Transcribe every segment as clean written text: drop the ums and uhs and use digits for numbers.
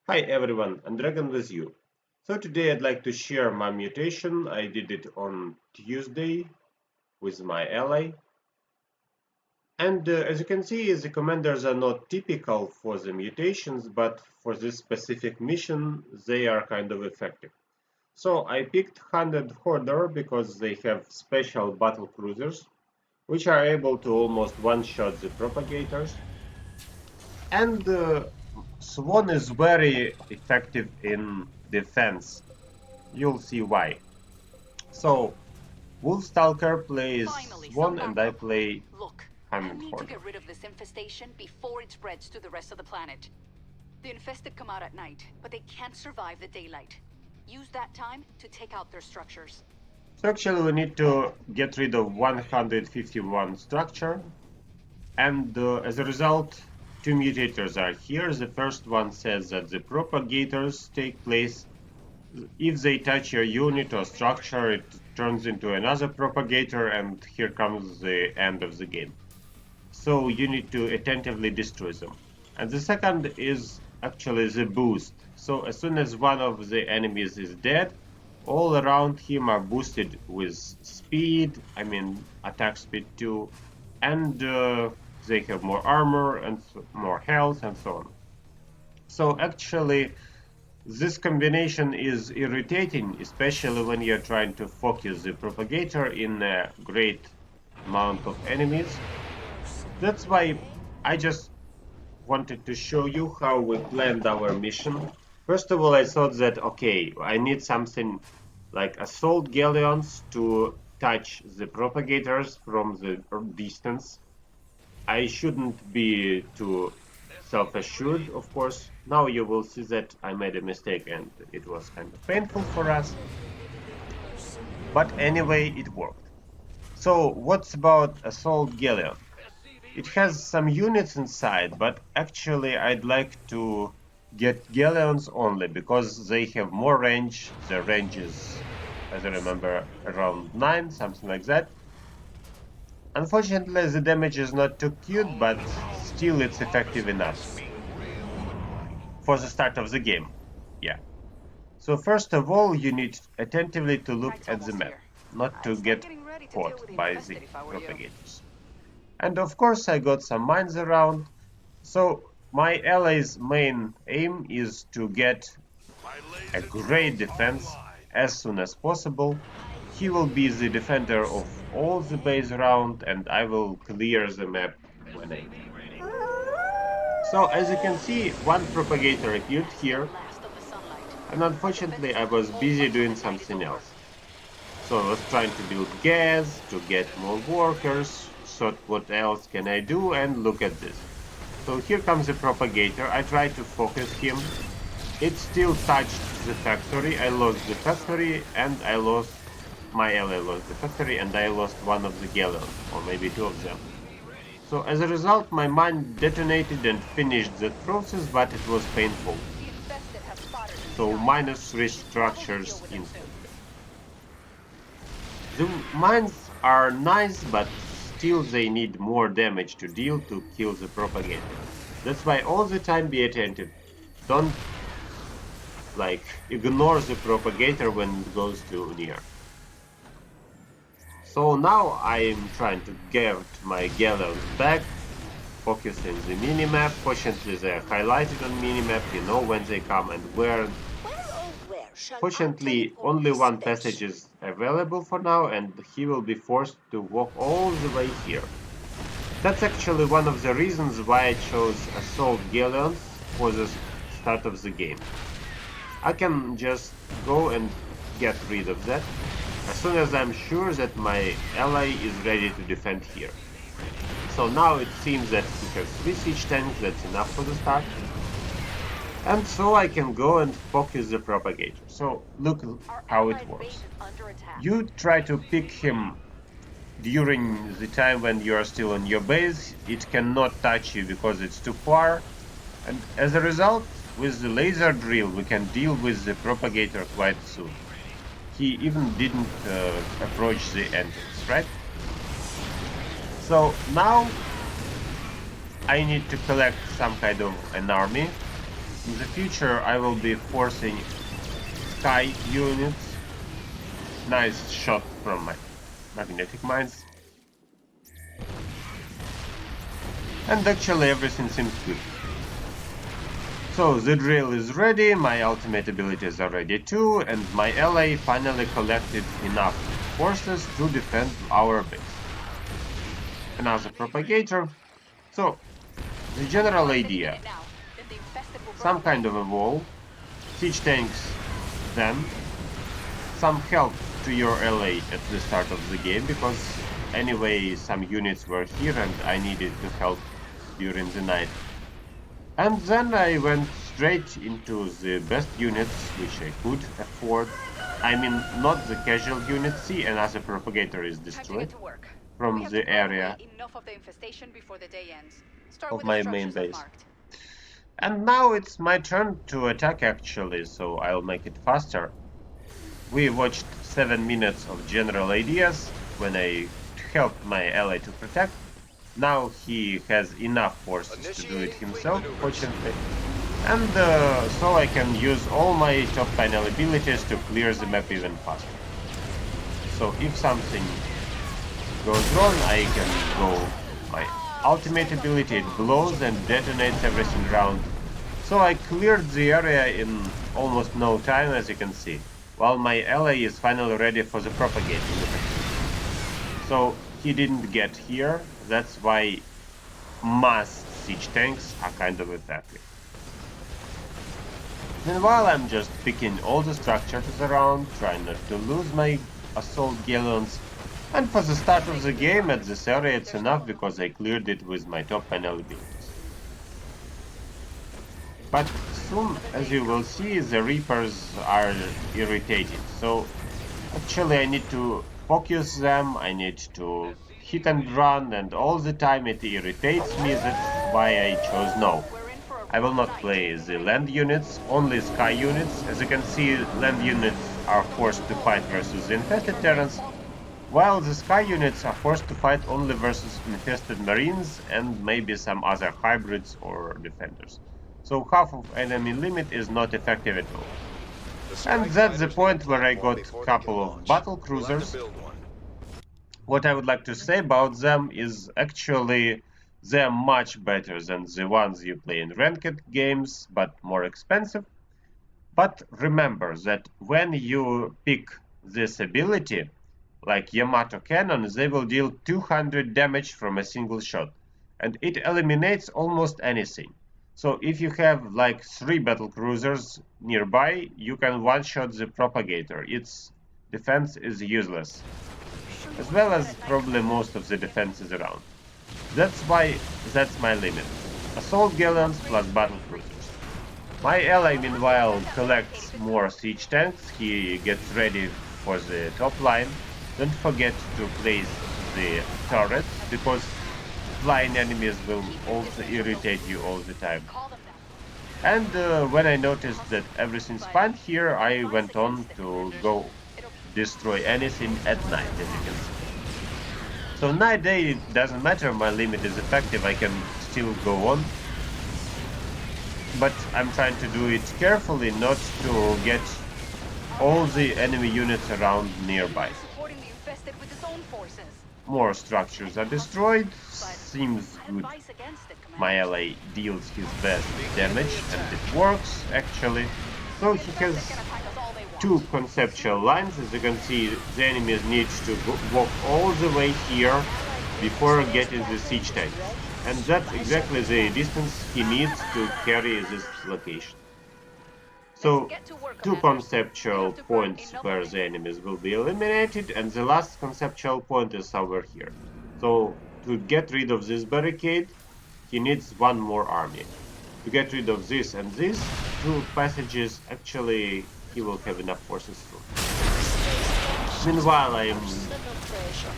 Hi everyone, and Dragon with you. So today I'd like to share my mutation. I did it on Tuesday with my ally. And as you can see, the commanders are not typical for the mutations, but for this specific mission, they are kind of effective. So I picked 100 Hoarder because they have special battle cruisers, which are able to almost one-shot the Propagators. And Swann is very effective in defense. You'll see why. So, Wolfstalker plays Finally, some Swan and I backup. play Look, I Hand need to Hoarder. get rid of this infestation before it spreads to the rest of the planet. The infested come out at night, but they can't survive the daylight. Use that time to take out their structures. So actually we need to get rid of 151 structure, and as a result, two mutators are here. The first one says that the propagators take place if they touch your unit or structure, it turns into another propagator, and here comes the end of the game. So you need to attentively destroy them. And the second is actually the boost. So as soon as one of the enemies is dead, all around him are boosted with speed, I mean attack speed too, and they have more armor and more health and so on. So actually, this combination is irritating, especially when you're trying to focus the propagator in a great amount of enemies. That's why I just wanted to show you how we planned our mission. First of all, I thought that, okay, I need something like assault galleons to touch the propagators from the distance. I shouldn't be too self-assured, of course. Now you will see that I made a mistake and it was kind of painful for us. But anyway, it worked. So what's about assault galleon? It has some units inside, but actually I'd like to get galleons only because they have more range. The range is, as I remember, around 9, something like that. Unfortunately, the damage is not too cute, but still it's effective enough for the start of the game. Yeah. So first of all, you need attentively to look Night's at the almost map, here. not to I'd start get getting ready to deal caught with the by the infested if I were you. propagators. And of course, I got some mines around. So my ally's main aim is to get a great defense as soon as possible. He will be the defender of all the base around, and I will clear the map when I can. So as you can see, one propagator appeared here, Last of the sunlight. and Our unfortunately I defenses was hold busy much of doing the night is something over. else. So I was trying to build gas, to get more workers, thought what else can I do, and look at this. So here comes the propagator, I tried to focus him. It still touched the factory, I lost the factory, and I lost, my ally lost the factory, and I lost one of the galleons, or maybe two of them. So as a result, my mine detonated and finished that process, but it was painful. The infested have spotters in the So sky. -3 We should probably deal structures with them soon. instantly. The mines are nice, but still they need more damage to deal to kill the propagator. That's why all the time be attentive. Don't like ignore the propagator when it goes too near. So now I'm trying to get my galleons back, focusing the minimap. Fortunately, they're highlighted on minimap, you know when they come and where. Fortunately, only one passage is available for now, and he will be forced to walk all the way here. That's actually one of the reasons why I chose Assault Galleons for the start of the game. I can just go and get rid of that as soon as I'm sure that my ally is ready to defend here. So now it seems that he has 3 siege tanks, that's enough for the start. And so I can go and focus the propagator. So look how it works. You try to pick him during the time when you are still on your base. It cannot touch you because it's too far. And as a result, with the laser drill, we can deal with the propagator quite soon. He even didn't approach the entrance, right? So now I need to collect some kind of an army. In the future, I will be forcing sky units. Nice shot from my magnetic mines. And actually everything seems good. So the drill is ready, my ultimate abilities are ready too, and my ally finally collected enough forces to defend our base. Another propagator. So, the general idea. Some kind of a wall, siege tanks, then some help to your ally at the start of the game, because anyway some units were here and I needed to help during the night. And then I went straight into the best units which I could afford. I mean, not the casual units. See, another propagator is destroyed from the area of my main base. And now it's my turn to attack actually, so I'll make it faster. We watched 7 minutes of general ideas when I helped my ally to protect. Now he has enough forces to do it himself, fortunately. And so I can use all my top panel abilities to clear the map even faster. So if something goes wrong, I can go my ultimate ability, it blows and detonates everything around. So I cleared the area in almost no time, as you can see, while my ally is finally ready for the propagating effect. So he didn't get here, that's why mass siege tanks are kind of effective. Meanwhile, I'm just picking all the structures around, trying not to lose my assault galleons. And for the start of the game at this area it's enough because I cleared it with my top panel abilities. But soon, as you will see, the Reapers are irritated. So actually I need to focus them, I need to hit and run, and all the time it irritates me. That's why I chose no. I will not play the land units, only sky units. As you can see, land units are forced to fight versus the infested Terrans, while the sky units are forced to fight only versus infested marines and maybe some other hybrids or defenders. So half of enemy limit is not effective at all. And that's the point where I got a couple of battle cruisers. What I would like to say about them is actually they're much better than the ones you play in ranked games, but more expensive. But remember that when you pick this ability, like Yamato Cannon, they will deal 200 damage from a single shot, and it eliminates almost anything. So if you have like 3 battle cruisers nearby, you can one-shot the propagator. Its defense is useless, as well as probably most of the defenses around. That's my limit. Assault galleons plus battle cruisers. My ally meanwhile collects more siege tanks, he gets ready for the top line. Don't forget to place the turrets, because flying enemies will also irritate you all the time. And when I noticed that everything's fine here, I went on to go destroy anything at night, as you can see. So night day, it doesn't matter, my limit is effective, I can still go on. But I'm trying to do it carefully, not to get all the enemy units around nearby. More structures are destroyed, seems good. My ally deals his best damage, and it works actually. So he has 2 conceptual lines. As you can see, the enemies need to walk all the way here before getting the siege tanks. And that's exactly the distance he needs to carry this location. So, 2 conceptual points where the enemies will be eliminated, and the last conceptual point is somewhere here. So, to get rid of this barricade, he needs 1 more army. To get rid of this and these 2 passages, actually, he will have enough forces through. Meanwhile,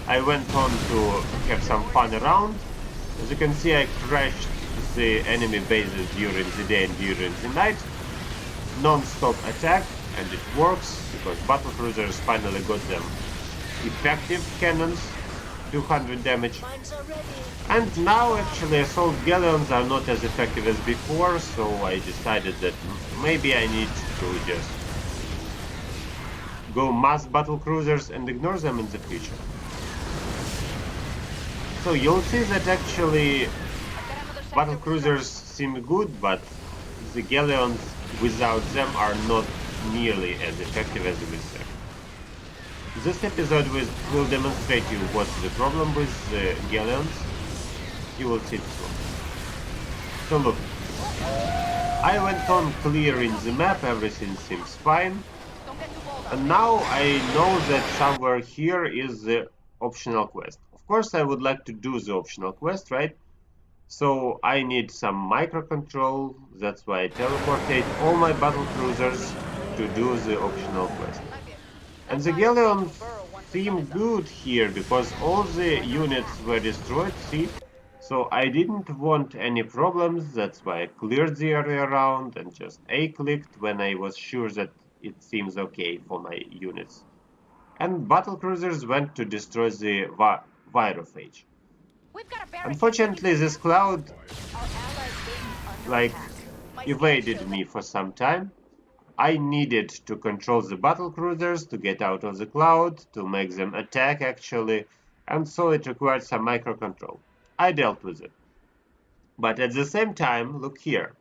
I went on to have some fun around. As you can see, I crashed the enemy bases during the day and during the night. Non-stop attack, and it works because battle cruisers finally got them effective cannons 200 damage. Mines are ready. And now actually assault galleons are not as effective as before, so I decided that maybe I need to just go mass battle cruisers and ignore them in the future. So you'll see that actually battle cruisers seem good, but the galleons without them are not nearly as effective as we said. This episode will demonstrate you what's the problem with the galleons. You will see it soon. So look, I went on clearing the map, everything seems fine. And now I know that somewhere here is the optional quest. Of course I would like to do the optional quest, right? So I need some microcontrol, that's why I teleportate all my battle cruisers to do the optional quest. And the galleons seem good here because all the units were destroyed, see? So I didn't want any problems, that's why I cleared the area around and just A-clicked when I was sure that it seems okay for my units. And battle cruisers went to destroy the Virophage. Unfortunately, this cloud evaded me for some time. I needed to control the battle cruisers to get out of the cloud, to make them attack actually, and so it required some microcontrol. I dealt with it. But at the same time, look here.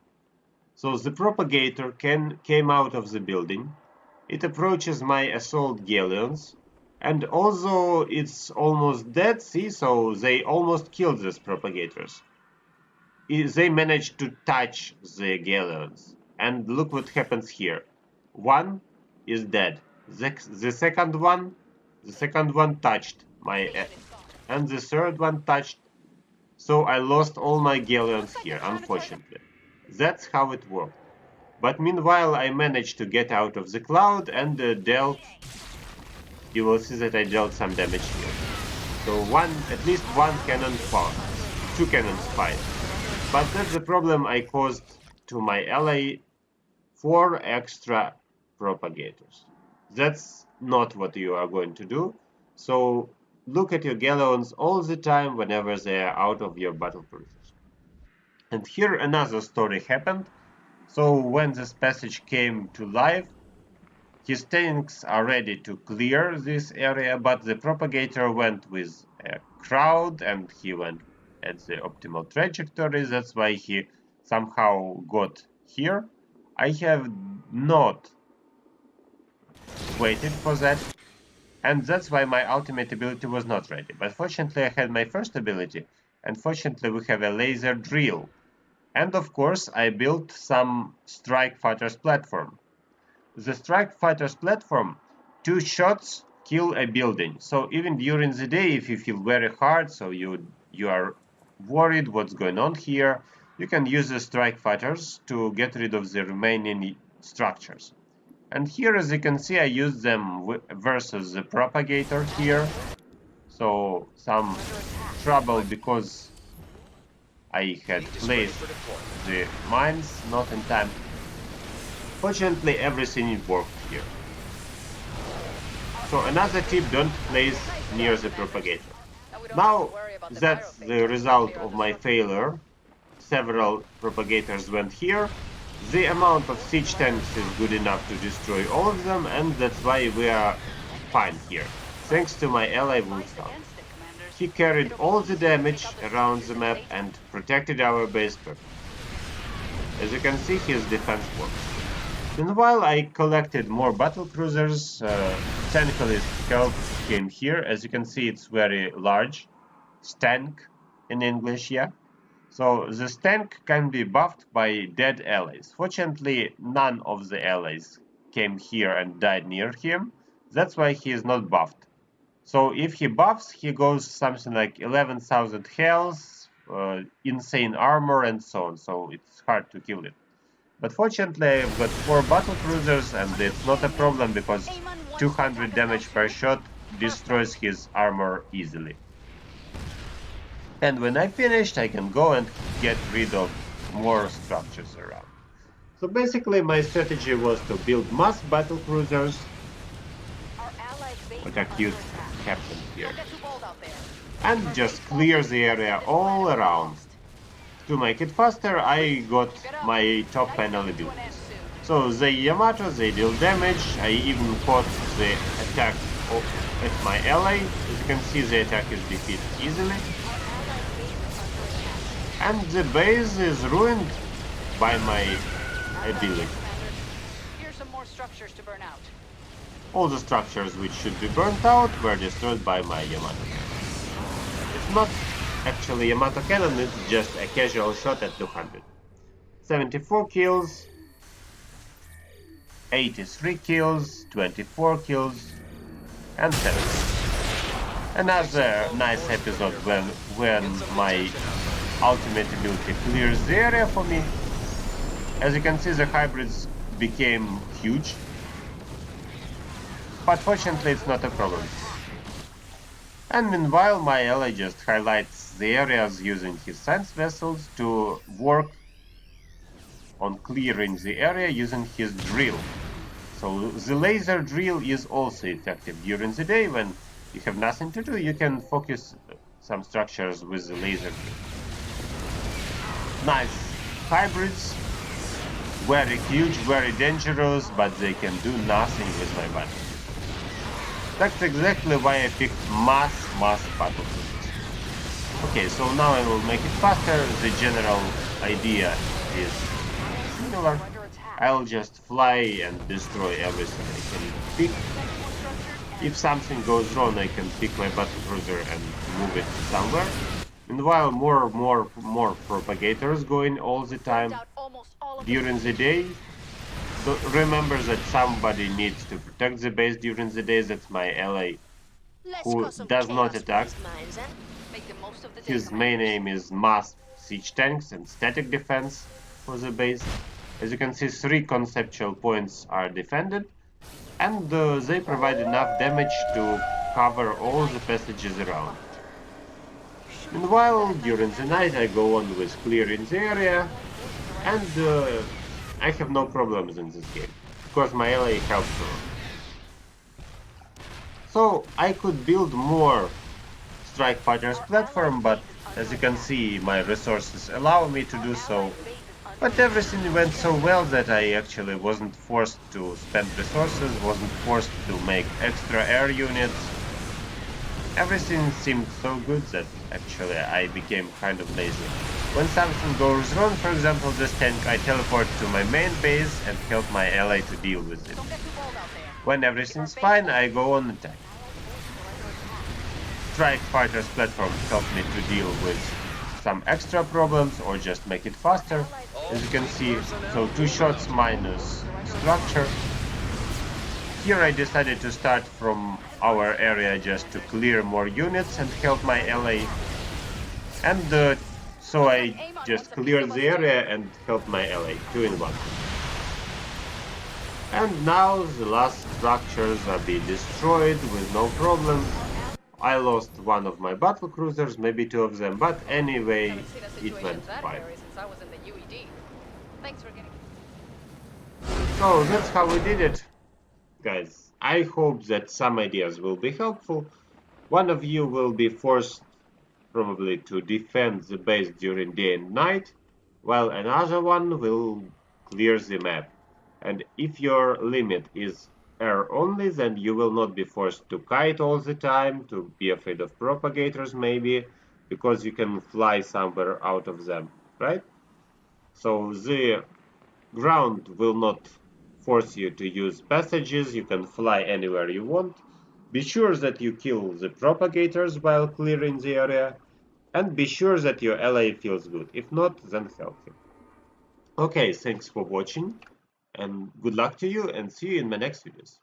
So the propagator came out of the building. It approaches my assault galleons, and although it's almost dead, see, so they almost killed these propagators. They managed to touch the galleons, and look what happens here. One is dead. The second one touched my, and the third one touched. So I lost all my galleons here, unfortunately. That's how it worked. But meanwhile, I managed to get out of the cloud and dealt. You will see that I dealt some damage here. So at least one cannon fought, two cannons fired. But that's the problem I caused to my ally. 4 extra propagators. That's not what you are going to do. So look at your galleons all the time whenever they are out of your battle cruisers. And here another story happened. So when this passage came to life, his tanks are ready to clear this area, but the propagator went with a crowd and he went at the optimal trajectory. That's why he somehow got here. I have not waited for that, and that's why my ultimate ability was not ready. But fortunately I had my first ability, and fortunately we have a laser drill. And of course I built some strike fighters platform. The strike fighters platform, 2 shots kill a building. So even during the day, if you feel very hard, so you are worried what's going on here, you can use the strike fighters to get rid of the remaining structures. And here, as you can see, I used them versus the propagator here. So some trouble because I had placed the mines not in time. Fortunately, everything worked here. So another tip, don't place near the propagator. Now that's the result of my failure. Several propagators went here. The amount of siege tanks is good enough to destroy all of them, and that's why we are fine here. Thanks to my ally Wolfstalker. He carried all the damage around the map and protected our base perfectly. As you can see, his defense works. Meanwhile, I collected more battle cruisers. Technically, help came here. As you can see, it's very large. Stank in English, yeah. So the stank can be buffed by dead allies. Fortunately, none of the allies came here and died near him. That's why he is not buffed. So if he buffs, he goes something like 11,000 health, insane armor, and so on. So it's hard to kill it. But fortunately, I've got 4 battle cruisers, and it's not a problem because 200 damage per shot destroys his armor easily. And when I finished, I can go and get rid of more structures around. So basically, my strategy was to build mass battle cruisers. What a cute captain here. and just clear the area all around. To make it faster, I got my top panel abilities. So the Yamato, they deal damage, I even caught the attack at my ally. As you can see, the attack is defeated easily. And the base is ruined by my ability. Here's some more structures to burn out. All the structures which should be burnt out were destroyed by my Yamato. It's not actually Yamato cannon, it's just a casual shot at 200. 74 kills, 83 kills, 24 kills, and 7. Another nice episode when my ultimate ability clears the area for me. As you can see, the hybrids became huge, but fortunately it's not a problem. And meanwhile, my ally just highlights the areas using his science vessels to work on clearing the area using his drill. So the laser drill is also effective during the day. When you have nothing to do, you can focus some structures with the laser drill. Nice hybrids, very huge, very dangerous, but they can do nothing with my battle. That's exactly why I picked mass battle cruisers. Okay, so now I will make it faster. The general idea is similar. I'll just fly and destroy everything I can pick. If something goes wrong, I can pick my battle cruiser and move it somewhere. Meanwhile, more propagators going all the time during the day. So remember that somebody needs to protect the base during the day. That's my ally who does not attack. His main aim is mass siege tanks and static defense for the base. As you can see, 3 conceptual points are defended, and they provide enough damage to cover all the passages around. Meanwhile, during the night I go on with clearing the area, and I have no problems in this game, because my ally helps me. So I could build more Strike Fighters platform, but as you can see, my resources allow me to do so. But everything went so well that I actually wasn't forced to spend resources, wasn't forced to make extra air units. Everything seemed so good that actually I became kind of lazy. When something goes wrong, for example this tank, I teleport to my main base and help my ally to deal with it. When everything's fine, I go on attack. Strike Fighters platform helped me to deal with some extra problems or just make it faster. As you can see, so 2 shots minus structure. Here I decided to start from our area just to clear more units and help my ally. And so I just cleared the area and helped my ally, 2 in 1. And now the last structures are being destroyed with no problems. I lost one of my battle cruisers, maybe 2 of them, but anyway, it went fine. So that's how we did it. Guys, I hope that some ideas will be helpful. One of you will be forced probably to defend the base during day and night, while another one will clear the map. And if your limit is air only, then you will not be forced to kite all the time, to be afraid of propagators maybe, because you can fly somewhere out of them, right? So the ground will not force you to use passages, you can fly anywhere you want. Be sure that you kill the propagators while clearing the area, and be sure that your ally feels good. If not, then help him. Okay, thanks for watching, and good luck to you, and see you in my next videos.